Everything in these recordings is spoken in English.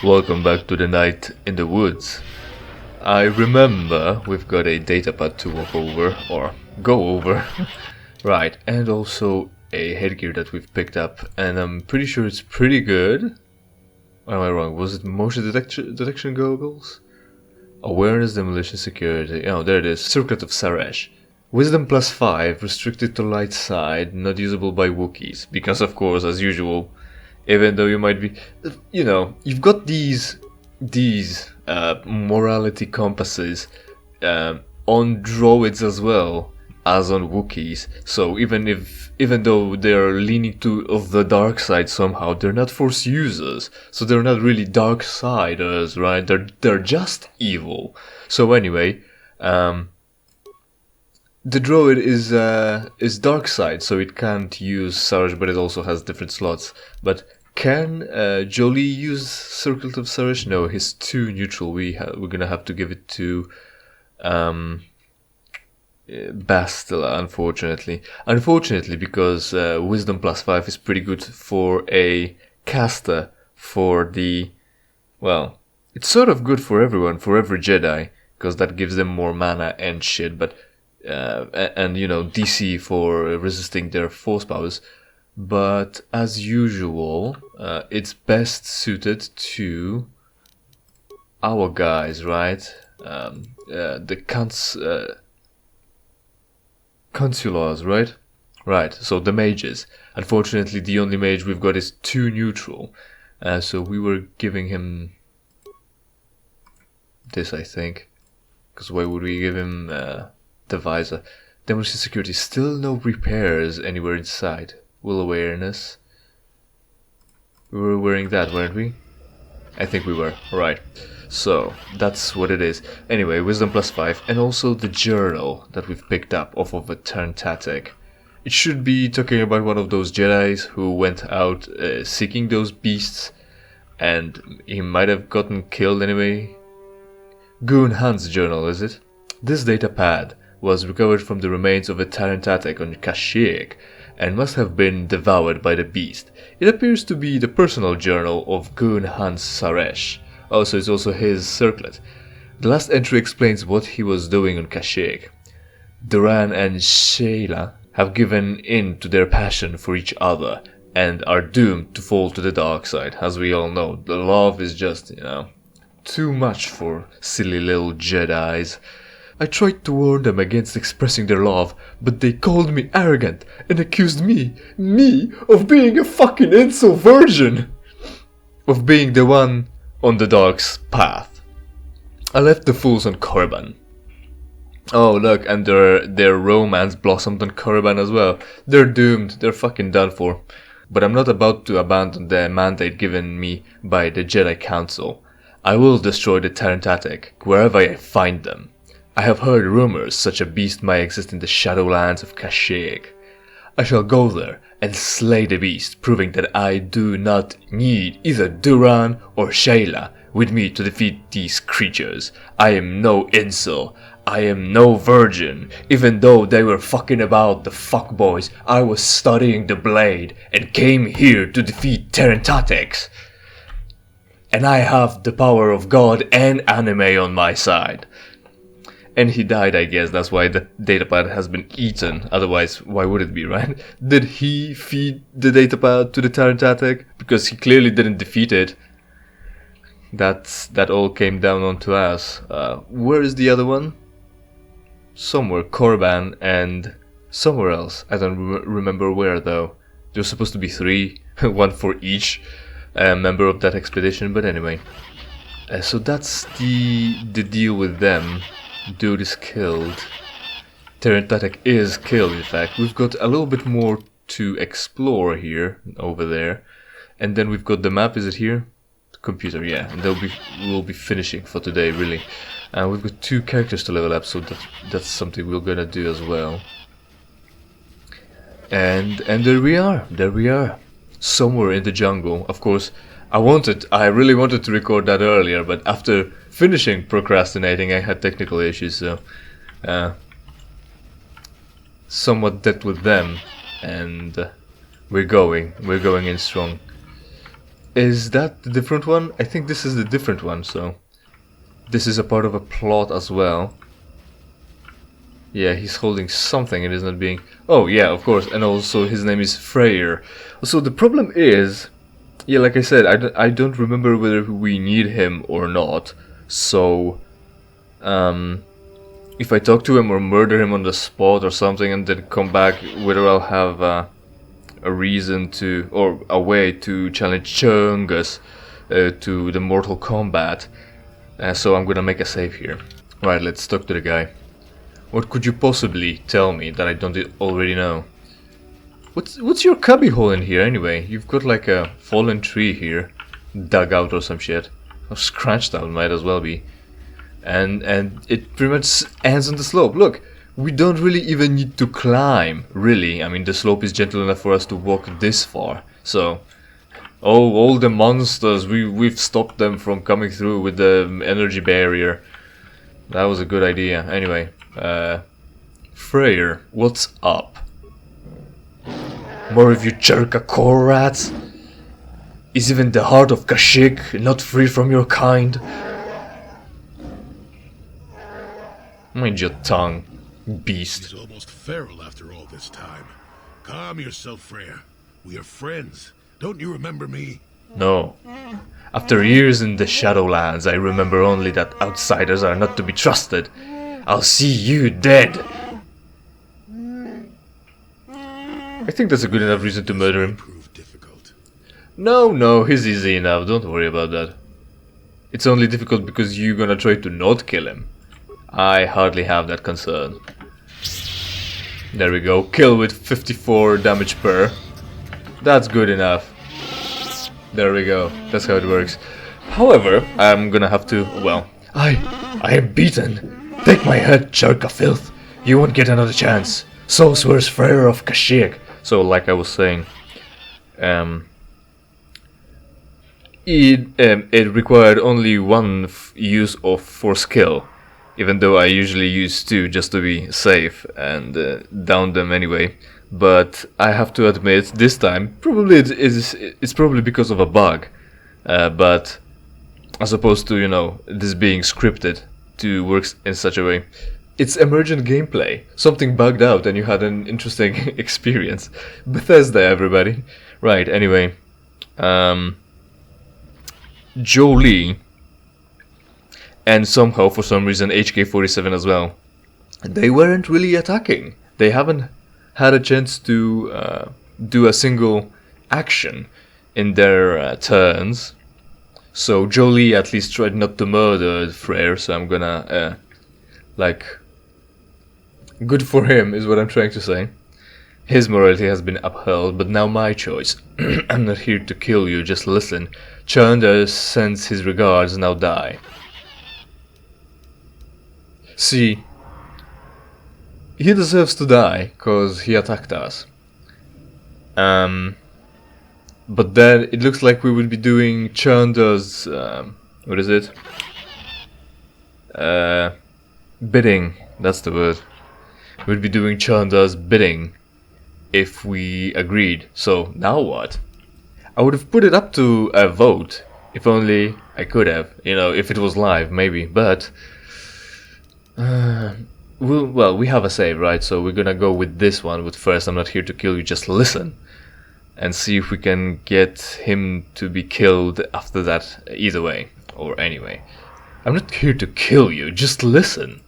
Welcome back to the night in the woods. I remember we've got a datapad to walk over, or go over. Right, and also a headgear that we've picked up, and I'm pretty sure it's pretty good. Or am I wrong? Was it motion detection goggles? Awareness, demolition, security. Oh, there it is. Circlet of Saresh. Wisdom +5, restricted to light side, not usable by Wookiees. Because of course, as usual, even though you might be, you've got these morality compasses on droids as well as on Wookiees. So even though they're leaning to of the dark side somehow, they're not Force users. So they're not really dark siders, right? They're just evil. So anyway, the droid is dark side, so it can't use Sarge, but it also has different slots. But can Jolie use Circlet of Sarge? No, he's too neutral. We're gonna have to give it to Bastila, unfortunately. Unfortunately, because Wisdom +5 is pretty good for a caster. It's sort of good for everyone, for every Jedi, because that gives them more mana and shit. But and DC for resisting their force powers, but as usual, it's best suited to our guys, right? The consulars, right? Right. So the mages. Unfortunately, the only mage we've got is too neutral, so we were giving him this, I think, because why would we give him the visor? Demolition security, still no repairs anywhere inside. Will awareness. We were wearing that, weren't we? I think we were. Right. So that's what it is. Anyway, Wisdom +5, and also the journal that we've picked up off of a Turntatic. It should be talking about one of those Jedis who went out seeking those beasts, and he might have gotten killed anyway. Goon Hunt's journal, is it? This datapad was recovered from the remains of a Turntatic on Kashyyyk, and must have been devoured by the beast. It appears to be the personal journal of Goon Hans Saresh. Also, it's also his circlet. The last entry explains what he was doing on Kashyyyk. Duran and Shayla have given in to their passion for each other, and are doomed to fall to the dark side. As we all know, the love is just, too much for silly little Jedis. I tried to warn them against expressing their love, but they called me arrogant and accused me, of being a fucking incel virgin, of being the one on the dark's path. I left the fools on Korriban. Oh look, and their romance blossomed on Korriban as well. They're doomed, they're fucking done for. But I'm not about to abandon the mandate given me by the Jedi Council. I will destroy the Turntatic wherever I find them. I have heard rumors such a beast might exist in the Shadowlands of Kashyyyk. I shall go there and slay the beast, proving that I do not need either Duran or Shayla with me to defeat these creatures. I am no incel. I am no virgin. Even though they were fucking about the fuckboys, I was studying the blade and came here to defeat Turntatix. And I have the power of God and anime on my side. And he died, I guess. That's why the datapad has been eaten. Otherwise, why would it be, right? Did he feed the datapad to the Turntatic? Because he clearly didn't defeat it. That all came down onto us. Where is the other one? Somewhere, Korriban and somewhere else. I don't remember where though. There's supposed to be 3, one for each member of that expedition. But anyway, so that's the deal with them. Dude is killed. Turntatic is killed, in fact. We've got a little bit more to explore here, over there. And then we've got the map, is it here? The computer, yeah. And we'll be finishing for today, really. We've got 2 characters to level up, so that's something we're gonna do as well. And there we are. Somewhere in the jungle. Of course, I really wanted to record that earlier, but after finishing procrastinating, I had technical issues, so somewhat dealt with them, and we're going in strong. Is that the different one? I think this is the different one, so... This is a part of a plot as well. Yeah, he's holding something and is not being... Oh, yeah, of course, and also his name is Freyr. So the problem is... Yeah, like I said, I don't remember whether we need him or not. So... if I talk to him or murder him on the spot or something and then come back, whether I'll have a reason to, or a way to challenge Chuungus to the Mortal Kombat. So I'm gonna make a save here. Right, let's talk to the guy. What could you possibly tell me that I don't already know? What's your cubbyhole in here anyway? You've got like a fallen tree here, dug out or some shit. Or scratched out, might as well be. And it pretty much ends on the slope. Look, we don't really even need to climb, really. I mean, the slope is gentle enough for us to walk this far. So, oh, all the monsters, we've stopped them from coming through with the energy barrier. That was a good idea. Anyway, Freyr, what's up? More of you KotOR rats? Is even the heart of Kashyyyk not free from your kind? Mind your tongue, beast. He's almost feral after all this time. Calm yourself, Freyr. We are friends. Don't you remember me? No. After years in the Shadowlands, I remember only that outsiders are not to be trusted. I'll see you dead. I think that's a good enough reason to murder him. Prove difficult. No, he's easy enough. Don't worry about that. It's only difficult because you're gonna try to not kill him. I hardly have that concern. There we go. Kill with 54 damage per. That's good enough. There we go. That's how it works. However, I'm gonna have to... Well, I am beaten. Take my head, jerk of filth. You won't get another chance. So swears Freyr of Kashyyyk. So, like I was saying, it required only one use of for skill, even though I usually use 2 just to be safe and down them anyway. But I have to admit, this time probably it's probably because of a bug, but as opposed to, you know, this being scripted to work in such a way. It's emergent gameplay. Something bugged out and you had an interesting experience. Bethesda, everybody. Right, anyway. Jolie. And somehow, for some reason, HK-47 as well. They weren't really attacking. They haven't had a chance to do a single action in their turns. So Jolie at least tried not to murder Freyr, so I'm gonna... like... Good for him, is what I'm trying to say. His morality has been upheld, but now my choice. I'm not here to kill you, just listen. Chuungus sends his regards, now die. See, he deserves to die, cause he attacked us. But then it looks like we would be doing Chuungus's, what is it? Bidding, that's the word. We'd be doing Chuungus's bidding if we agreed. So now what? I would have put it up to a vote, if only I could have, you know, if it was live, maybe, but... well, we have a save, right? So we're gonna go with this one, with first, I'm not here to kill you, just listen. And see if we can get him to be killed after that, either way, or anyway. I'm not here to kill you, just listen.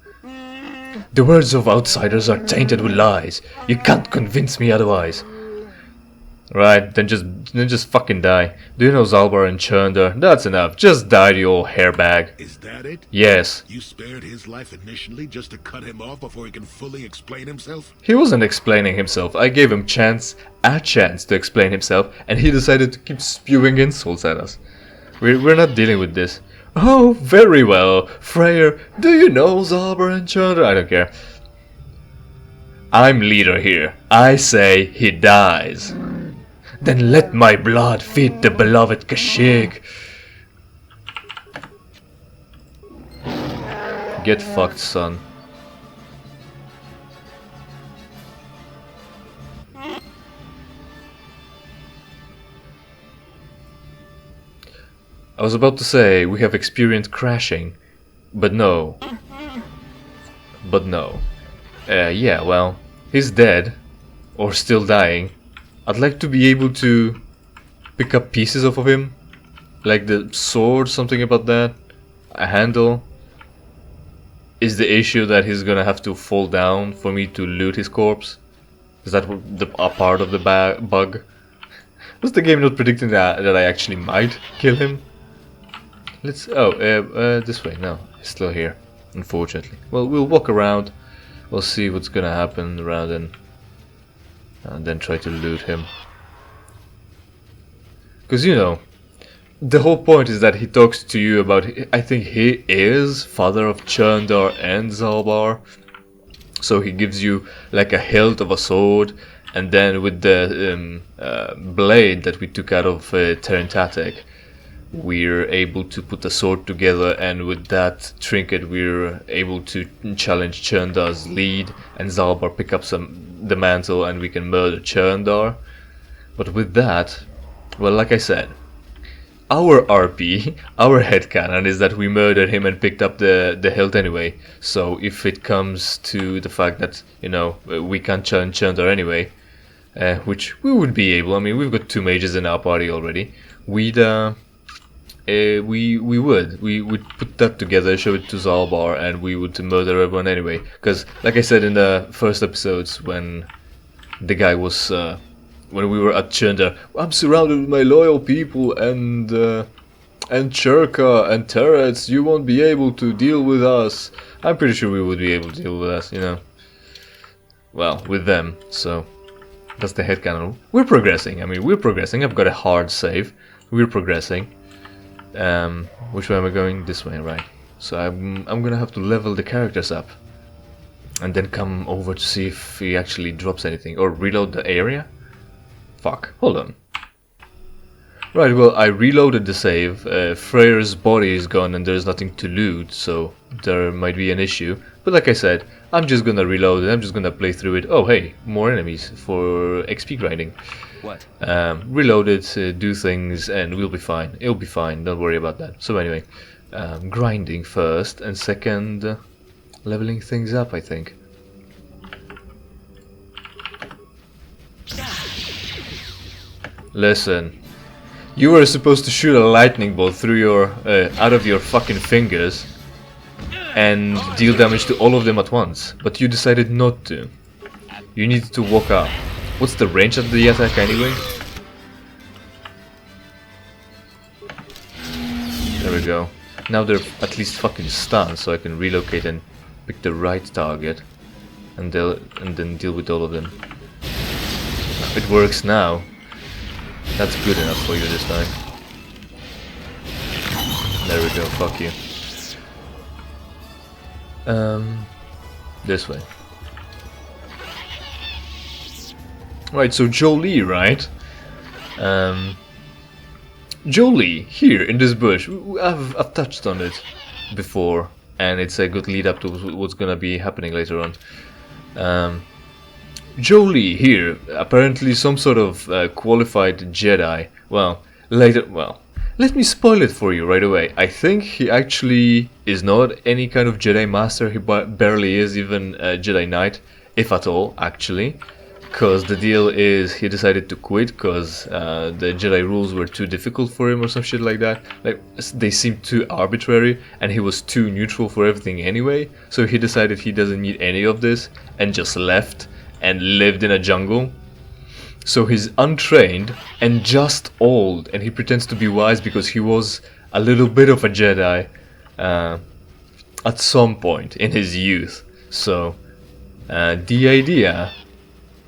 The words of outsiders are tainted with lies. You can't convince me otherwise. Right, then just fucking die. Do you know Zalbar and Chunder? That's enough. Just die, you old hairbag. Is that it? Yes. You spared his life initially just to cut him off before he can fully explain himself? He wasn't explaining himself. I gave him a chance to explain himself, and he decided to keep spewing insults at us. We're not dealing with this. Oh, very well. Freyr, do you know Zalbar and Chunder? I don't care. I'm leader here. I say he dies. Then let my blood feed the beloved Kashyyyk. Get fucked, son. I was about to say we have experienced crashing, but no. But no. Yeah, well, he's dead, or still dying. I'd like to be able to pick up pieces of him, like the sword, something about that, a handle. Is the issue that he's gonna have to fall down for me to loot his corpse? Is that a part of the bug? Was the game not predicting that I actually might kill him? Let's... this way. No, he's still here, unfortunately. Well, we'll walk around. We'll see what's gonna happen around and then try to loot him. Because, you know, the whole point is that he talks to you about... I think he is father of chuungus and Zaalbar. So he gives you like a hilt of a sword, and then with the blade that we took out of Terentatek, we're able to put the sword together, and with that trinket we're able to challenge chuungus's lead, and Zaalbar pick up the mantle and we can murder chuungus. But with that, well, like I said, our RP, our headcanon is that we murdered him and picked up the hilt anyway. So if it comes to the fact that, you know, we can't challenge chuungus anyway, which we would be able, I mean, we've got 2 mages in our party already, we would put that together, show it to Zaalbar, and we would murder everyone anyway. Because, like I said in the first episodes, when the guy was, when we were at chuungus, I'm surrounded with my loyal people and Churka and turrets, you won't be able to deal with us. I'm pretty sure we would be able to deal with us, you know. Well, with them, so that's the headcanon. We're progressing, I mean, we're progressing. I've got a hard save. We're progressing. Which way am I going? This way, right. So I'm gonna have to level the characters up. And then come over to see if he actually drops anything. Or reload the area? Fuck, hold on. Right, well, I reloaded the save. Freyr's body is gone and there's nothing to loot, so there might be an issue. But like I said, I'm just gonna reload it, I'm just gonna play through it. Oh hey, more enemies for XP grinding. What? Reload it, do things, and we'll be fine. It'll be fine, don't worry about that. So anyway, grinding first, and second, leveling things up, I think. Listen, you were supposed to shoot a lightning bolt through your, out of your fucking fingers and deal damage to all of them at once, but you decided not to. You needed to walk up. What's the range of the attack anyway? There we go. Now they're at least fucking stunned, so I can relocate and pick the right target and then deal with all of them. It works now. That's good enough for you this time. There we go, fuck you. This way. Right, so Jolie, right? Jolie, here in this bush. I've touched on it before, and it's a good lead up to what's gonna be happening later on. Jolie here, apparently some sort of qualified Jedi. Well, let me spoil it for you right away. I think he actually is not any kind of Jedi Master. He barely is even a Jedi Knight, if at all, actually. Because the deal is he decided to quit because the Jedi rules were too difficult for him or some shit like that. Like, they seemed too arbitrary and he was too neutral for everything anyway. So he decided he doesn't need any of this and just left and lived in a jungle. So he's untrained and just old, and he pretends to be wise because he was a little bit of a Jedi at some point in his youth. So the idea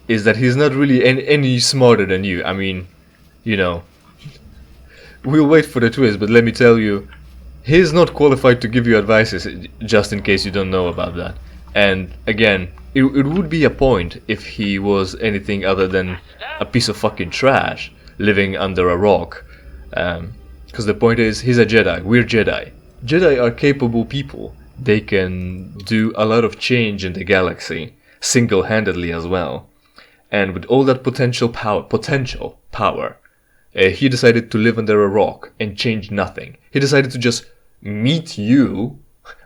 is that he's not really any smarter than you. I mean, you know, we'll wait for the twist, but let me tell you, he's not qualified to give you advices, just in case you don't know about that. And again, it would be a point if he was anything other than a piece of fucking trash living under a rock. Because the point is, he's a Jedi, we're Jedi. Jedi are capable people. They can do a lot of change in the galaxy, single-handedly as well. And with all that potential power, He decided to live under a rock and change nothing. He decided to just meet you,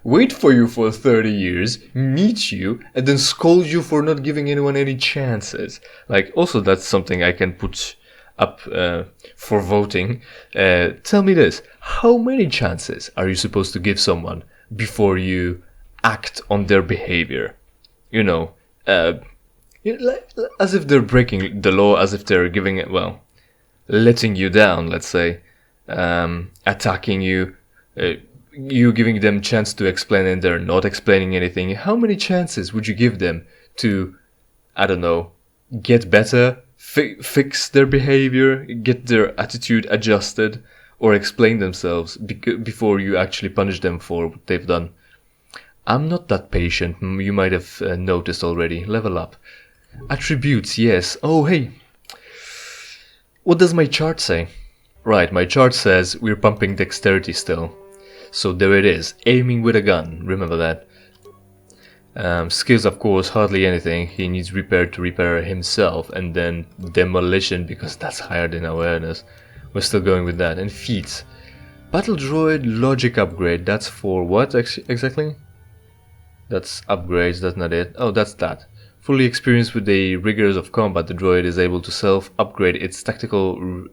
wait for you for 30 years, meet you, and then scold you for not giving anyone any chances. Like, also that's something I can put up for voting. Tell me this, how many chances are you supposed to give someone before you act on their behavior? You know, like, as if they're breaking the law, as if they're giving it, well, letting you down, let's say, attacking you, you giving them chance to explain and they're not explaining anything. How many chances would you give them to, I don't know, get better, fix their behavior, get their attitude adjusted, or explain themselves before you actually punish them for what they've done? I'm not that patient, you might have noticed already. Level up. Attributes, yes. Oh, hey. What does my chart say? Right, my chart says we're pumping dexterity still. So there it is, aiming with a gun, remember that. Skills, of course, hardly anything. He needs repair to repair himself, and then demolition, because that's higher than awareness. We're still going with that. And feats. Battle droid logic upgrade, that's for what exactly? That's upgrades, that's not it. Oh, that's that. Fully experienced with the rigors of combat, the droid is able to self-upgrade its tactical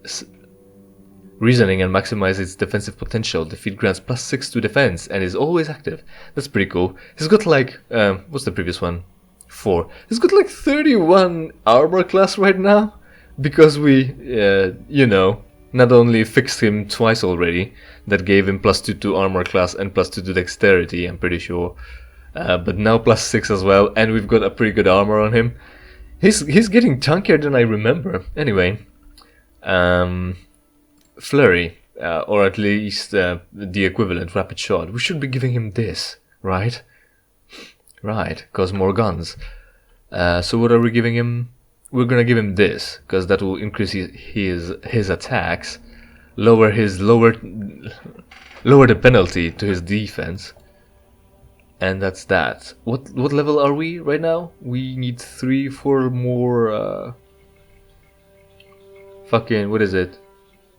reasoning and maximize its defensive potential. The feat grants +6 to defense and is always active. That's pretty cool. He's got like, what's the previous one? 4. He's got like 31 armor class right now, because we, you know, not only fixed him twice already, that gave him +2 to armor class and +2 to dexterity, I'm pretty sure. But now +6 as well, and we've got a pretty good armor on him. He's getting tankier than I remember. Anyway, flurry, or at least the equivalent, rapid shot. We should be giving him this, right? Right, cause more guns. So what are we giving him? We're gonna give him this, cause that will increase his attacks, lower the penalty to his defense. And that's that. What level are we right now? We need 3-4 more fucking, what is it?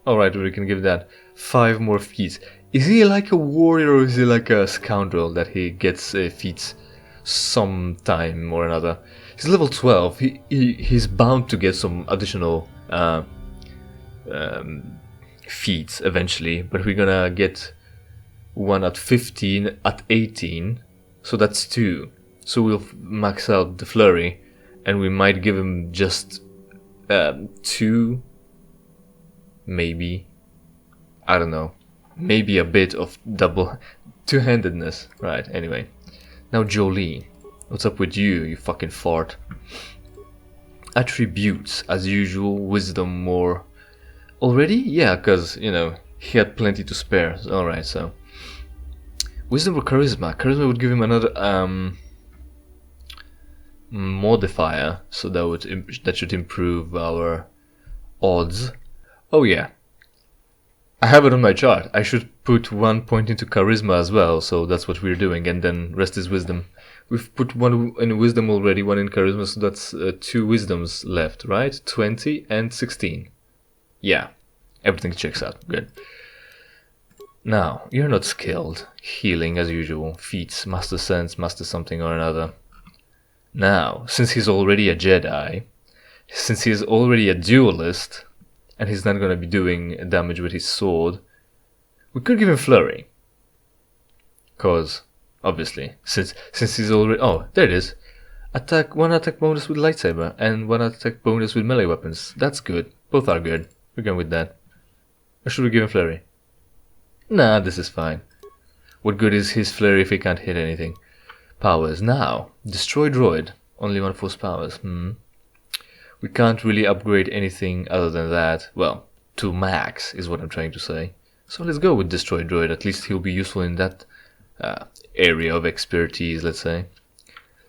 Alright, we can give that 5 more feats. Is he like a warrior or is he like a scoundrel that he gets feats sometime or another? He's level 12. He's bound to get some additional feats eventually, but we're gonna get one at 15, at 18. So that's 2. So we'll max out the flurry, and we might give him just 2, maybe. I don't know. Maybe a bit of double two-handedness. Right, anyway. Now Jolie. What's up with you, you fucking fart? Attributes, as usual, wisdom more. Already? Yeah, because, you know, he had plenty to spare. Alright, so. Wisdom or charisma? Charisma would give him another modifier, so that should improve our odds. Oh yeah, I have it on my chart. I should put 1 point into charisma as well, so that's what we're doing, and then rest is wisdom. We've put 1 in wisdom already, 1 in charisma, so that's 2 wisdoms left, right? 20 and 16. Yeah, everything checks out. Good. Now, you're not skilled. Healing as usual. Feats, master sense, master something or another. Now, since he's already a Jedi, since he's already a duelist, and he's not going to be doing damage with his sword, we could give him flurry. Cause, obviously, since he's already... Oh, there it is. 1 attack bonus with lightsaber, and 1 attack bonus with melee weapons. That's good. Both are good. We're going with that. Or should we give him flurry? Nah, this is fine. What good is his flurry if he can't hit anything? Powers. Now, destroy droid. Only 1 force powers. We can't really upgrade anything other than that. Well, to max is what I'm trying to say. So let's go with destroy droid. At least he'll be useful in that area of expertise, let's say.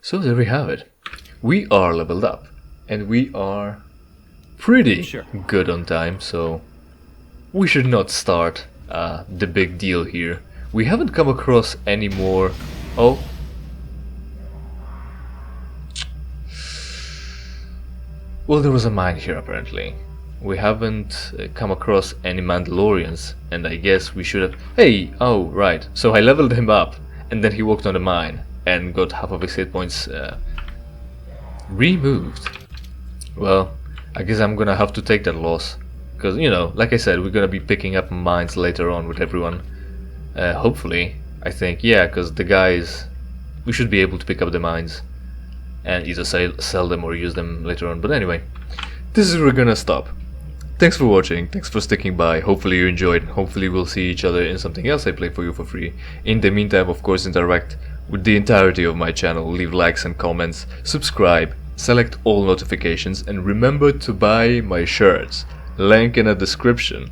So there we have it. We are leveled up. And we are pretty good on time, so we should not start the big deal here. We haven't come across any more... Oh. Well, there was a mine here apparently. we haven't come across any Mandalorians, and I guess we should have... Hey! Oh, right. So I leveled him up, and then he walked on the mine, and got half of his hit points removed. Well, I guess I'm gonna have to take that loss. Because, you know, like I said, we're gonna be picking up mines later on with everyone. Hopefully, I think. Yeah, because the guys... We should be able to pick up the mines. And either sell them or use them later on. But anyway, this is where we're gonna stop. Thanks for watching, thanks for sticking by, hopefully you enjoyed, hopefully we'll see each other in something else I play for you for free. In the meantime, of course, interact with the entirety of my channel, leave likes and comments, subscribe, select all notifications, and remember to buy my shirts, link in the description.